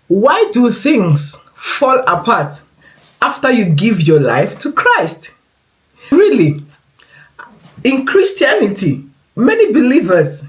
Why do things fall apart after you give your life to Christ? Really, in Christianity, many believers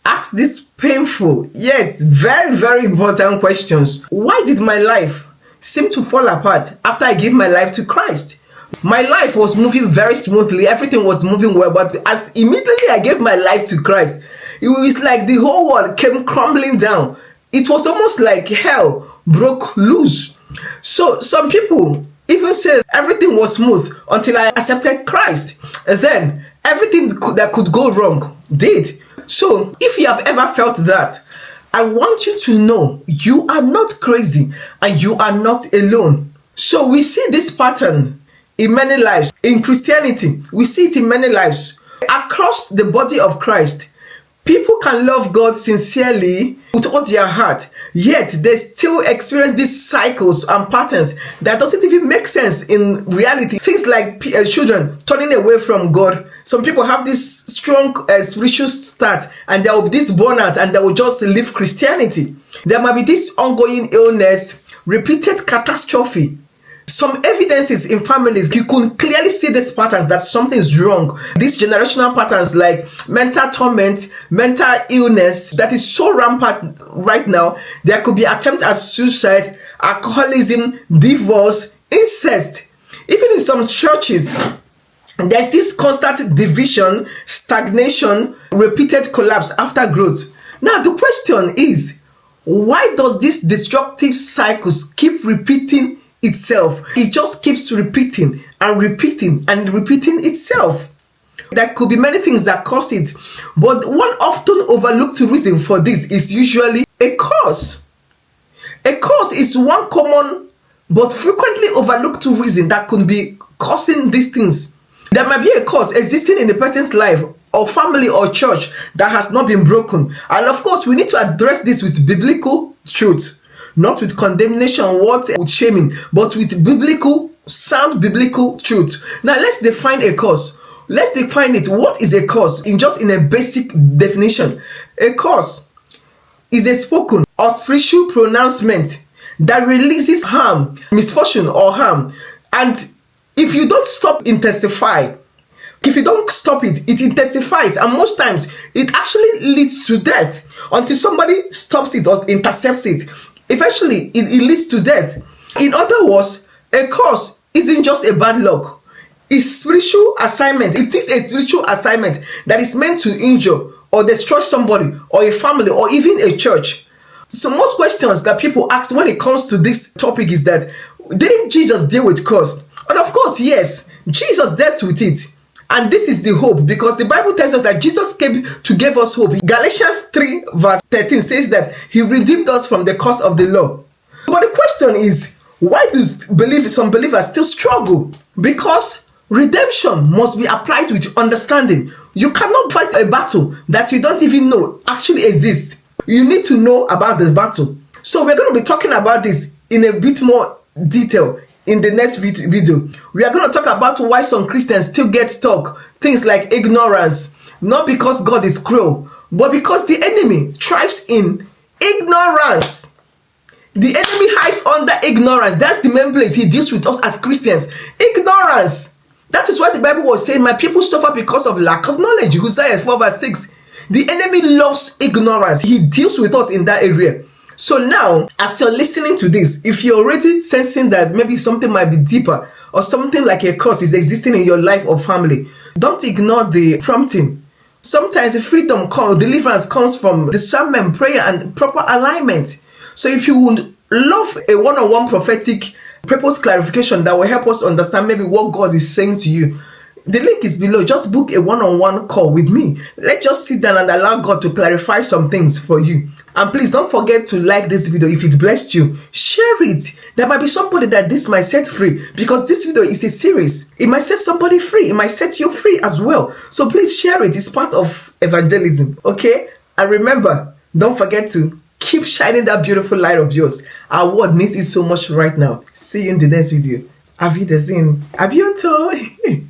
ask these painful yet very, very important questions. Why did my life seem to fall apart after I gave my life to Christ? My life was moving very smoothly, everything was moving well, but as immediately I gave my life to Christ, it was like the whole world came crumbling down. It was almost like hell broke loose. So some people even say everything was smooth until I accepted Christ. And then everything that could go wrong did. So if you have ever felt that, I want you to know you are not crazy and you are not alone. So we see this pattern in many lives. In Christianity, we see it in many lives. Across the body of Christ, people can love God sincerely with all their heart, yet they still experience these cycles and patterns that doesn't even make sense in reality. Things like children turning away from God. Some people have this strong spiritual start and there will be this burnout and they will just leave Christianity. There might be this ongoing illness, repeated catastrophe. Some evidences in families, you can clearly see these patterns that something is wrong. These generational patterns like mental torment, mental illness that is so rampant right now. There could be attempt at suicide, alcoholism, divorce, incest. Even in some churches, there's this constant division, stagnation, repeated collapse after growth. Now the question is, why does this destructive cycles keep repeating itself? It just keeps repeating and repeating and repeating itself. There could be many things that cause it, but one often overlooked reason for this is usually a cause. A cause is one common but frequently overlooked reason that could be causing these things. There might be a cause existing in a person's life or family or church that has not been broken, and of course we need to address this with biblical truth. Not with condemnation, with shaming, but with biblical, sound biblical truth. Now let's define a cause. Let's define it. What is a cause? In a basic definition. A cause is a spoken or spiritual pronouncement that releases harm, misfortune or harm. And if you don't stop intensify, if you don't stop it, it intensifies, and most times it actually leads to death until somebody stops it or intercepts it. Eventually, it leads to death. In other words, a curse isn't just a bad luck. It's spiritual assignment. It is a spiritual assignment that is meant to injure or destroy somebody or a family or even a church. So most questions that people ask when it comes to this topic is that, didn't Jesus deal with curse? And of course, yes, Jesus dealt with it. And this is the hope, because the Bible tells us that Jesus came to give us hope. Galatians 3 verse 13 says that he redeemed us from the curse of the law. But the question is, why do some believers still struggle? Because redemption must be applied with understanding. You cannot fight a battle that you don't even know actually exists. You need to know about the battle. So we're going to be talking about this in a bit more detail in the next video. We are going to talk about why some Christians still get stuck. Things like ignorance. Not because God is cruel, but because the enemy thrives in ignorance. The enemy hides under ignorance. That's the main place he deals with us as Christians. Ignorance. That is why the Bible was saying, my people suffer because of lack of knowledge. Hosea 4 verse 6. The enemy loves ignorance. He deals with us in that area. So now, as you're listening to this, if you're already sensing that maybe something might be deeper or something like a curse is existing in your life or family, don't ignore the prompting. Sometimes the deliverance comes from discernment, prayer, and proper alignment. So if you would love a one-on-one prophetic purpose clarification that will help us understand maybe what God is saying to you, the link is below. Just book a one-on-one call with me. Let's just sit down and allow God to clarify some things for you. And please don't forget to like this video if it blessed you. Share it. There might be somebody that this might set free, because this video is a series. It might set somebody free. It might set you free as well. So please share it. It's part of evangelism. Okay? And remember, don't forget to keep shining that beautiful light of yours. Our world needs it so much right now. See you in the next video. Auf Wiedersehen. A bientôt.